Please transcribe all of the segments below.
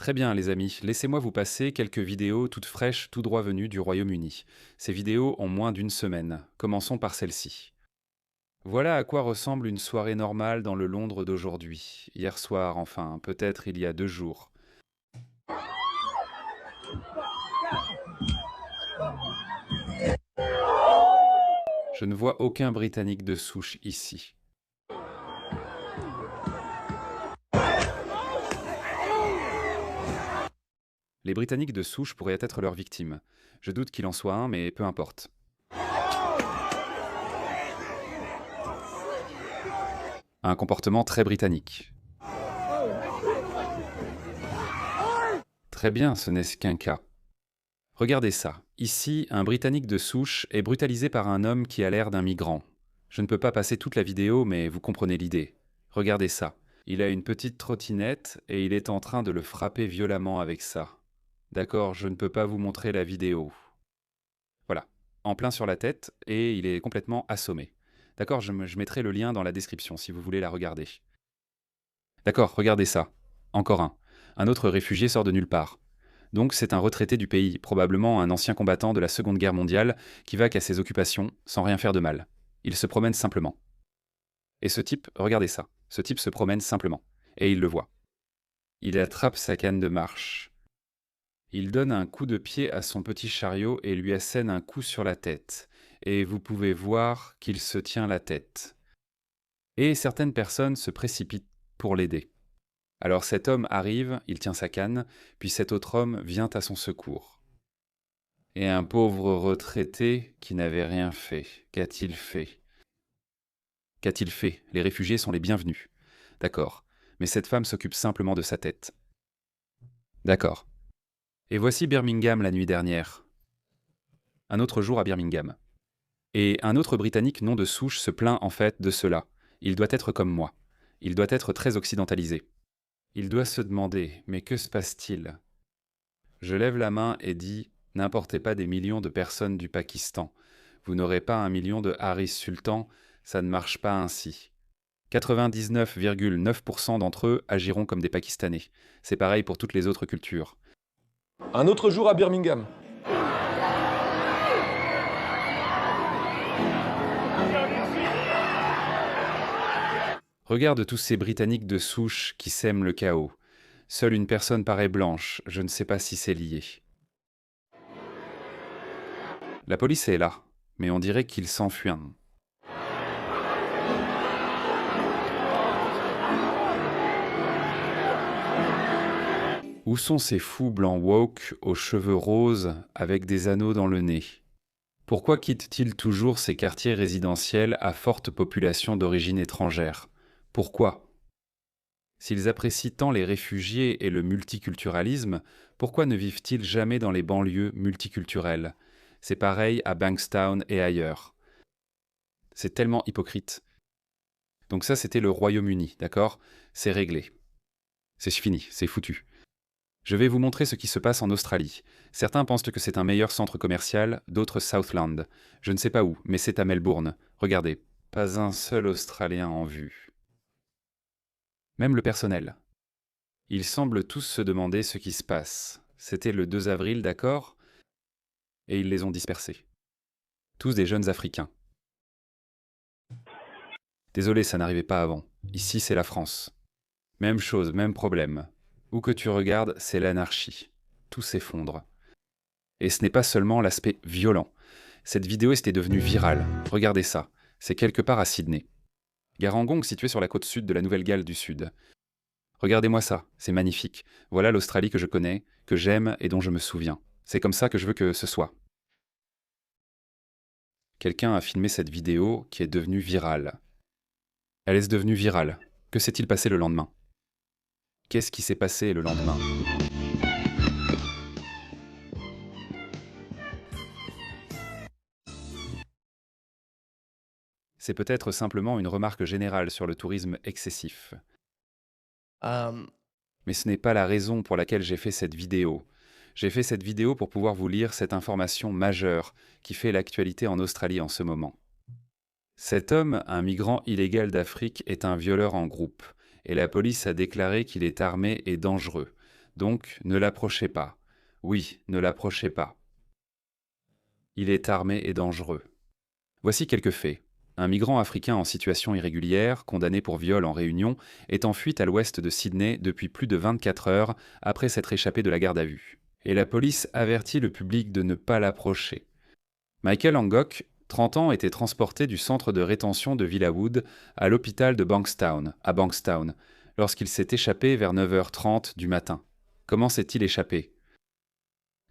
Très bien les amis, laissez-moi vous passer quelques vidéos toutes fraîches, tout droit venues du Royaume-Uni. Ces vidéos ont moins d'une semaine. Commençons par celle-ci. Voilà à quoi ressemble une soirée normale dans le Londres d'aujourd'hui. Hier soir, enfin, peut-être il y a 2 jours. Je ne vois aucun Britannique de souche ici. Les Britanniques de souche pourraient être leurs victimes. Je doute qu'il en soit un, mais peu importe. Un comportement très britannique. Très bien, ce n'est qu'un cas. Regardez ça. Ici, un Britannique de souche est brutalisé par un homme qui a l'air d'un migrant. Je ne peux pas passer toute la vidéo, mais vous comprenez l'idée. Regardez ça. Il a une petite trottinette et il est en train de le frapper violemment avec ça. D'accord, je ne peux pas vous montrer la vidéo. Voilà, en plein sur la tête et il est complètement assommé. D'accord, je mettrai le lien dans la description si vous voulez la regarder. D'accord, regardez ça. Encore un. Un autre réfugié sort de nulle part. Donc c'est un retraité du pays, probablement un ancien combattant de la Seconde Guerre mondiale, qui va qu'à ses occupations, sans rien faire de mal. Il se promène simplement. Et ce type, regardez ça, ce type se promène simplement. Et il le voit. Il attrape sa canne de marche. Il donne un coup de pied à son petit chariot et lui assène un coup sur la tête. Et vous pouvez voir qu'il se tient la tête. Et certaines personnes se précipitent pour l'aider. Alors cet homme arrive, il tient sa canne, puis cet autre homme vient à son secours. Et un pauvre retraité qui n'avait rien fait, qu'a-t-il fait? Qu'a-t-il fait? Les réfugiés sont les bienvenus. D'accord, mais cette femme s'occupe simplement de sa tête. D'accord. Et voici Birmingham la nuit dernière. Un autre jour à Birmingham. Et un autre Britannique non de souche se plaint en fait de cela. Il doit être comme moi. Il doit être très occidentalisé. Il doit se demander, mais que se passe-t-il? Je lève la main et dis, n'importez pas des millions de personnes du Pakistan. Vous n'aurez pas 1 million de Haris Sultan, ça ne marche pas ainsi. 99,9% d'entre eux agiront comme des Pakistanais. C'est pareil pour toutes les autres cultures. Un autre jour à Birmingham. Regarde tous ces Britanniques de souche qui sèment le chaos. Seule une personne paraît blanche, je ne sais pas si c'est lié. La police est là, mais on dirait qu'il s'enfuit. Où sont ces fous blancs woke aux cheveux roses avec des anneaux dans le nez? Pourquoi quittent-ils toujours ces quartiers résidentiels à forte population d'origine étrangère? Pourquoi? S'ils apprécient tant les réfugiés et le multiculturalisme, pourquoi ne vivent-ils jamais dans les banlieues multiculturelles? C'est pareil à Bankstown et ailleurs. C'est tellement hypocrite. Donc ça, c'était le Royaume-Uni, d'accord? C'est réglé. C'est fini, c'est foutu. Je vais vous montrer ce qui se passe en Australie. Certains pensent que c'est un meilleur centre commercial, d'autres Southland. Je ne sais pas où, mais c'est à Melbourne. Regardez, pas un seul Australien en vue. Même le personnel. Ils semblent tous se demander ce qui se passe. C'était le 2 avril, d'accord? Et ils les ont dispersés. Tous des jeunes Africains. Désolé, ça n'arrivait pas avant. Ici, c'est la France. Même chose, même problème. Où que tu regardes, c'est l'anarchie. Tout s'effondre. Et ce n'est pas seulement l'aspect violent. Cette vidéo était devenue virale. Regardez ça. C'est quelque part à Sydney. Garangong, situé sur la côte sud de la Nouvelle-Galles du Sud. Regardez-moi ça, c'est magnifique. Voilà l'Australie que je connais, que j'aime et dont je me souviens. C'est comme ça que je veux que ce soit. Quelqu'un a filmé cette vidéo qui est devenue virale. Elle est devenue virale. Que s'est-il passé le lendemain? Qu'est-ce qui s'est passé le lendemain? C'est peut-être simplement une remarque générale sur le tourisme excessif. Mais ce n'est pas la raison pour laquelle j'ai fait cette vidéo. J'ai fait cette vidéo pour pouvoir vous lire cette information majeure qui fait l'actualité en Australie en ce moment. Cet homme, un migrant illégal d'Afrique, est un violeur en groupe, et la police a déclaré qu'il est armé et dangereux. Donc, ne l'approchez pas. Oui, ne l'approchez pas. Il est armé et dangereux. Voici quelques faits. Un migrant africain en situation irrégulière, condamné pour viol en Réunion, est en fuite à l'ouest de Sydney depuis plus de 24 heures après s'être échappé de la garde à vue. Et la police avertit le public de ne pas l'approcher. Michael Angok, 30 ans, était transporté du centre de rétention de Villawood à l'hôpital de Bankstown, à Bankstown, lorsqu'il s'est échappé vers 9h30 du matin. Comment s'est-il échappé?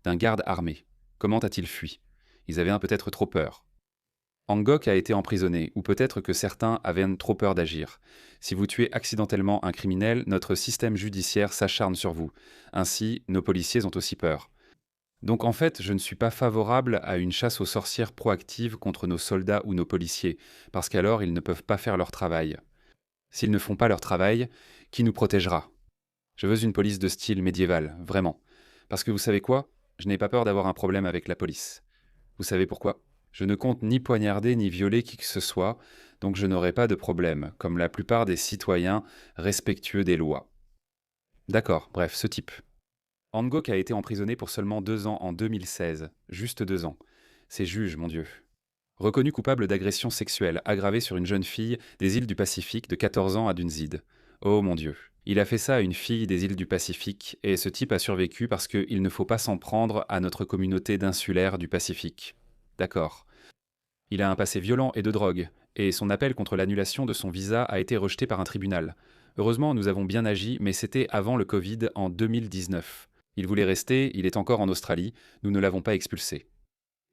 D'un garde armé. Comment a-t-il fui? Ils avaient peut-être trop peur. Angok a été emprisonné, ou peut-être que certains avaient trop peur d'agir. Si vous tuez accidentellement un criminel, notre système judiciaire s'acharne sur vous. Ainsi, nos policiers ont aussi peur. Donc en fait, je ne suis pas favorable à une chasse aux sorcières proactive contre nos soldats ou nos policiers, parce qu'alors ils ne peuvent pas faire leur travail. S'ils ne font pas leur travail, qui nous protégera? Je veux une police de style médiéval, vraiment. Parce que vous savez quoi? Je n'ai pas peur d'avoir un problème avec la police. Vous savez pourquoi? Je ne compte ni poignarder ni violer qui que ce soit, donc je n'aurai pas de problème, comme la plupart des citoyens respectueux des lois. D'accord, bref, ce type. Angok a été emprisonné pour seulement 2 ans en 2016, juste 2 ans. Ces juges, mon Dieu. Reconnu coupable d'agression sexuelle aggravée sur une jeune fille des îles du Pacifique de 14 ans à Dunzide. Oh mon Dieu. Il a fait ça à une fille des îles du Pacifique, et ce type a survécu parce qu'il ne faut pas s'en prendre à notre communauté d'insulaires du Pacifique. D'accord. Il a un passé violent et de drogue, et son appel contre l'annulation de son visa a été rejeté par un tribunal. Heureusement, nous avons bien agi, mais c'était avant le Covid en 2019. Il voulait rester, il est encore en Australie, nous ne l'avons pas expulsé.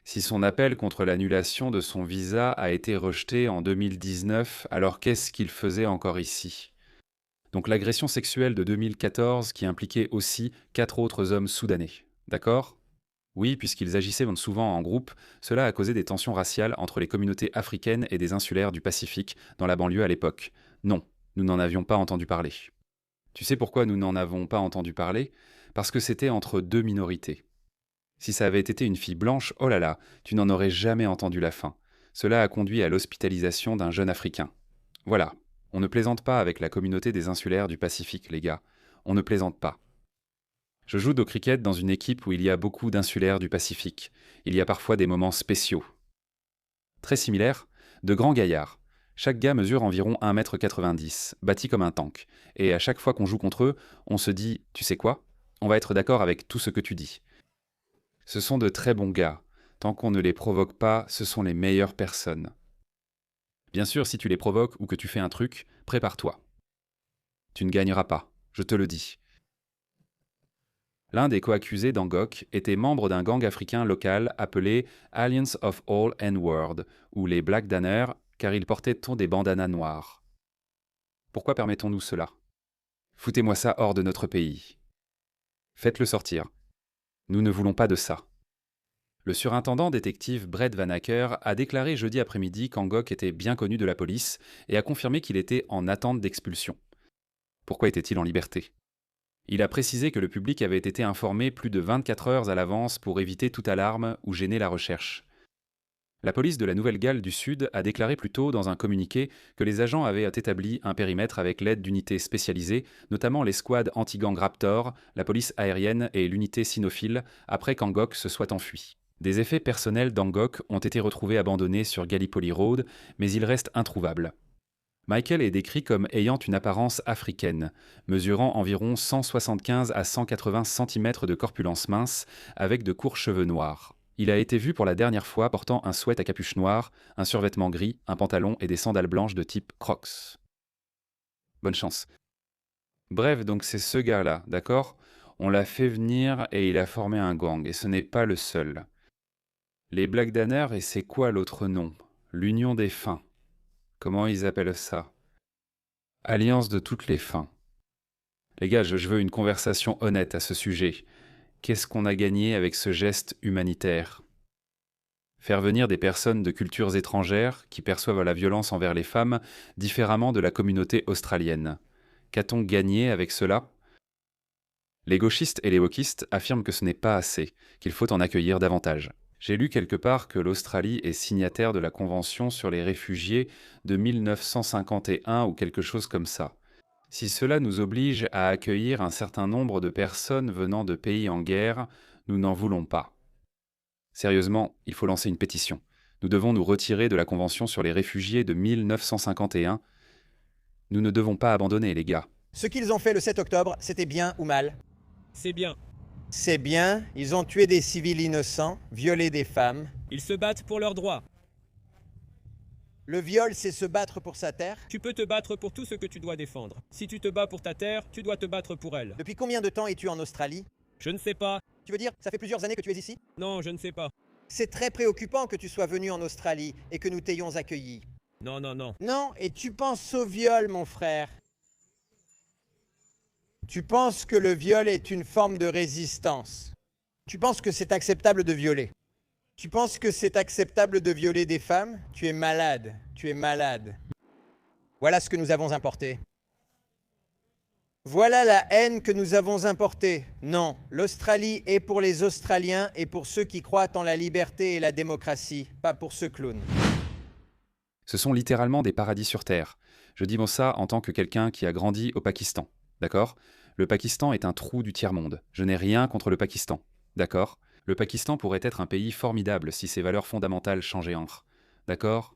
Si son appel contre l'annulation de son visa a été rejeté en 2019, alors qu'est-ce qu'il faisait encore ici? Donc l'agression sexuelle de 2014 qui impliquait aussi 4 autres hommes soudanais. D'accord? Oui, puisqu'ils agissaient souvent en groupe, cela a causé des tensions raciales entre les communautés africaines et des insulaires du Pacifique dans la banlieue à l'époque. Non, nous n'en avions pas entendu parler. Tu sais pourquoi nous n'en avons pas entendu parler? Parce que c'était entre deux minorités. Si ça avait été une fille blanche, oh là là, tu n'en aurais jamais entendu la fin. Cela a conduit à l'hospitalisation d'un jeune Africain. Voilà, on ne plaisante pas avec la communauté des insulaires du Pacifique, les gars. On ne plaisante pas. Je joue au cricket dans une équipe où il y a beaucoup d'insulaires du Pacifique. Il y a parfois des moments spéciaux. Très similaires, de grands gaillards. Chaque gars mesure environ 1,90 m, bâti comme un tank. Et à chaque fois qu'on joue contre eux, on se dit « Tu sais quoi? On va être d'accord avec tout ce que tu dis. » Ce sont de très bons gars. Tant qu'on ne les provoque pas, ce sont les meilleures personnes. Bien sûr, si tu les provoques ou que tu fais un truc, prépare-toi. Tu ne gagneras pas, je te le dis. L'un des co-accusés d'Angok était membre d'un gang africain local appelé Alliance of All N-Word, ou les Black Danners, car ils portaient des bandanas noirs. Pourquoi permettons-nous cela? Foutez-moi ça hors de notre pays. Faites-le sortir. Nous ne voulons pas de ça. Le surintendant détective Brett Van Acker a déclaré jeudi après-midi qu'Angok était bien connu de la police et a confirmé qu'il était en attente d'expulsion. Pourquoi était-il en liberté? Il a précisé que le public avait été informé plus de 24 heures à l'avance pour éviter toute alarme ou gêner la recherche. La police de la Nouvelle-Galles du Sud a déclaré plus tôt dans un communiqué que les agents avaient établi un périmètre avec l'aide d'unités spécialisées, notamment les squads anti-gang Raptor, la police aérienne et l'unité cynophile, après qu'Angok se soit enfui. Des effets personnels d'Angok ont été retrouvés abandonnés sur Gallipoli Road, mais ils restent introuvables. Michael est décrit comme ayant une apparence africaine, mesurant environ 175 à 180 cm de corpulence mince, avec de courts cheveux noirs. Il a été vu pour la dernière fois portant un sweat à capuche noire, un survêtement gris, un pantalon et des sandales blanches de type Crocs. Bonne chance. Bref, donc c'est ce gars-là, d'accord? On l'a fait venir et il a formé un gang, et ce n'est pas le seul. Les Black Danners, et c'est quoi l'autre nom? L'Union des fins. Comment ils appellent ça? Alliance de toutes les fins. Les gars, je veux une conversation honnête à ce sujet. Qu'est-ce qu'on a gagné avec ce geste humanitaire? Faire venir des personnes de cultures étrangères qui perçoivent la violence envers les femmes différemment de la communauté australienne. Qu'a-t-on gagné avec cela? Les gauchistes et les wokistes affirment que ce n'est pas assez, qu'il faut en accueillir davantage. J'ai lu quelque part que l'Australie est signataire de la Convention sur les réfugiés de 1951 ou quelque chose comme ça. Si cela nous oblige à accueillir un certain nombre de personnes venant de pays en guerre, nous n'en voulons pas. Sérieusement, il faut lancer une pétition. Nous devons nous retirer de la Convention sur les réfugiés de 1951. Nous ne devons pas abandonner, les gars. Ce qu'ils ont fait le 7 octobre, c'était bien ou mal? C'est bien. C'est bien, ils ont tué des civils innocents, violé des femmes. Ils se battent pour leurs droits. Le viol, c'est se battre pour sa terre. Tu peux te battre pour tout ce que tu dois défendre. Si tu te bats pour ta terre, tu dois te battre pour elle. Depuis combien de temps es-tu en Australie? Je ne sais pas. Tu veux dire, ça fait plusieurs années que tu es ici? Non, je ne sais pas. C'est très préoccupant que tu sois venu en Australie et que nous t'ayons accueilli. Non, non, non. Non, et tu penses au viol, mon frère. Tu penses que le viol est une forme de résistance. Tu penses que c'est acceptable de violer. Tu penses que c'est acceptable de violer des femmes? Tu es malade, tu es malade. Voilà ce que nous avons importé. Voilà la haine que nous avons importée. Non, l'Australie est pour les Australiens et pour ceux qui croient en la liberté et la démocratie, pas pour ce clown. Ce sont littéralement des paradis sur Terre. Je dis ça en tant que quelqu'un qui a grandi au Pakistan. D'accord? Le Pakistan est un trou du tiers-monde. Je n'ai rien contre le Pakistan. D'accord? Le Pakistan pourrait être un pays formidable si ses valeurs fondamentales changeaient entre. D'accord?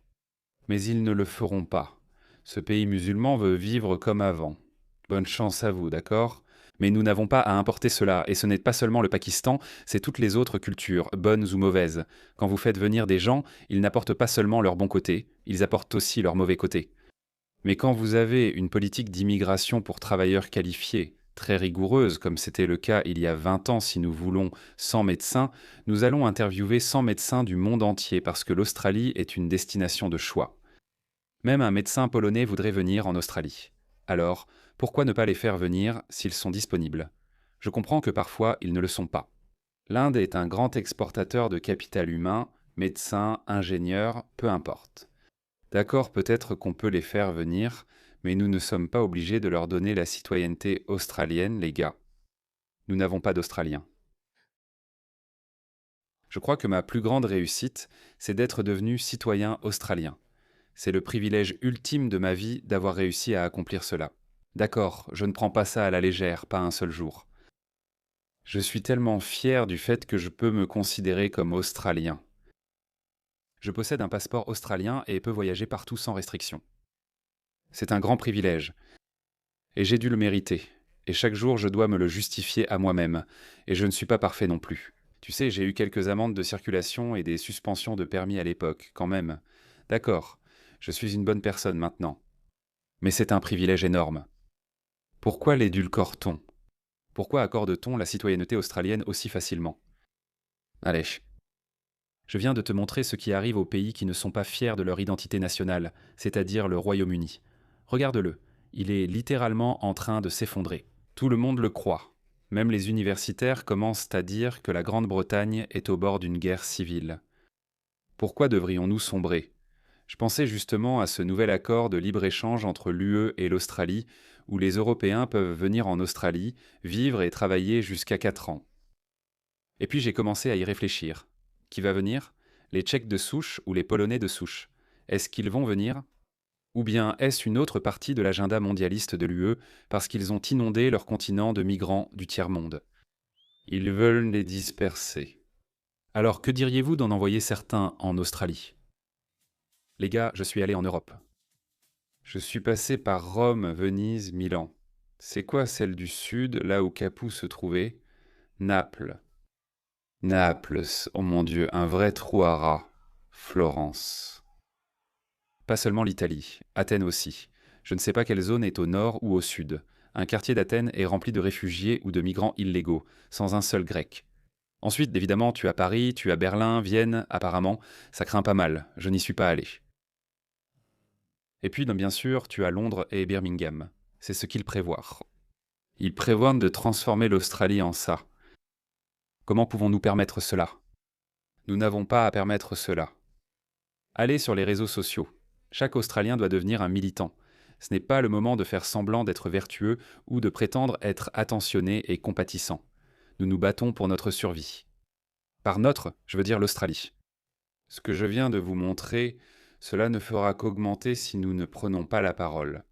Mais ils ne le feront pas. Ce pays musulman veut vivre comme avant. Bonne chance à vous, d'accord? Mais nous n'avons pas à importer cela, et ce n'est pas seulement le Pakistan, c'est toutes les autres cultures, bonnes ou mauvaises. Quand vous faites venir des gens, ils n'apportent pas seulement leur bon côté, ils apportent aussi leur mauvais côté. Mais quand vous avez une politique d'immigration pour travailleurs qualifiés, très rigoureuse, comme c'était le cas il y a 20 ans si nous voulons 100 médecins, nous allons interviewer 100 médecins du monde entier parce que l'Australie est une destination de choix. Même un médecin polonais voudrait venir en Australie. Alors, pourquoi ne pas les faire venir s'ils sont disponibles? Je comprends que parfois ils ne le sont pas. L'Inde est un grand exportateur de capital humain, médecins, ingénieurs, peu importe. D'accord, peut-être qu'on peut les faire venir, mais nous ne sommes pas obligés de leur donner la citoyenneté australienne, les gars. Nous n'avons pas d'Australiens. Je crois que ma plus grande réussite, c'est d'être devenu citoyen australien. C'est le privilège ultime de ma vie d'avoir réussi à accomplir cela. D'accord, je ne prends pas ça à la légère, pas un seul jour. Je suis tellement fier du fait que je peux me considérer comme australien. Je possède un passeport australien et peux voyager partout sans restriction. C'est un grand privilège. Et j'ai dû le mériter. Et chaque jour, je dois me le justifier à moi-même. Et je ne suis pas parfait non plus. Tu sais, j'ai eu quelques amendes de circulation et des suspensions de permis à l'époque, quand même. D'accord, je suis une bonne personne maintenant. Mais c'est un privilège énorme. Pourquoi l'édulcore-t-on? Pourquoi accorde-t-on la citoyenneté australienne aussi facilement? Allez. Je viens de te montrer ce qui arrive aux pays qui ne sont pas fiers de leur identité nationale, c'est-à-dire le Royaume-Uni. Regarde-le, il est littéralement en train de s'effondrer. Tout le monde le croit. Même les universitaires commencent à dire que la Grande-Bretagne est au bord d'une guerre civile. Pourquoi devrions-nous sombrer? Je pensais justement à ce nouvel accord de libre-échange entre l'UE et l'Australie, où les Européens peuvent venir en Australie, vivre et travailler jusqu'à 4 ans. Et puis j'ai commencé à y réfléchir. Qui va venir? Les Tchèques de souche ou les Polonais de souche? Est-ce qu'ils vont venir? Ou bien est-ce une autre partie de l'agenda mondialiste de l'UE parce qu'ils ont inondé leur continent de migrants du tiers-monde? Ils veulent les disperser. Alors que diriez-vous d'en envoyer certains en Australie? Les gars, je suis allé en Europe. Je suis passé par Rome, Venise, Milan. C'est quoi celle du sud, là où Capoue se trouvait? Naples. Naples, oh mon Dieu, un vrai trou à rats. Florence. Pas seulement l'Italie, Athènes aussi. Je ne sais pas quelle zone est au nord ou au sud. Un quartier d'Athènes est rempli de réfugiés ou de migrants illégaux, sans un seul grec. Ensuite, évidemment, tu as Paris, tu as Berlin, Vienne, apparemment, ça craint pas mal, je n'y suis pas allé. Et puis, bien sûr, tu as Londres et Birmingham. C'est ce qu'ils prévoient. Ils prévoient de transformer l'Australie en ça. Comment pouvons-nous permettre cela? Nous n'avons pas à permettre cela. Allez sur les réseaux sociaux. Chaque Australien doit devenir un militant. Ce n'est pas le moment de faire semblant d'être vertueux ou de prétendre être attentionné et compatissant. Nous nous battons pour notre survie. Par notre, je veux dire l'Australie. Ce que je viens de vous montrer, cela ne fera qu'augmenter si nous ne prenons pas la parole.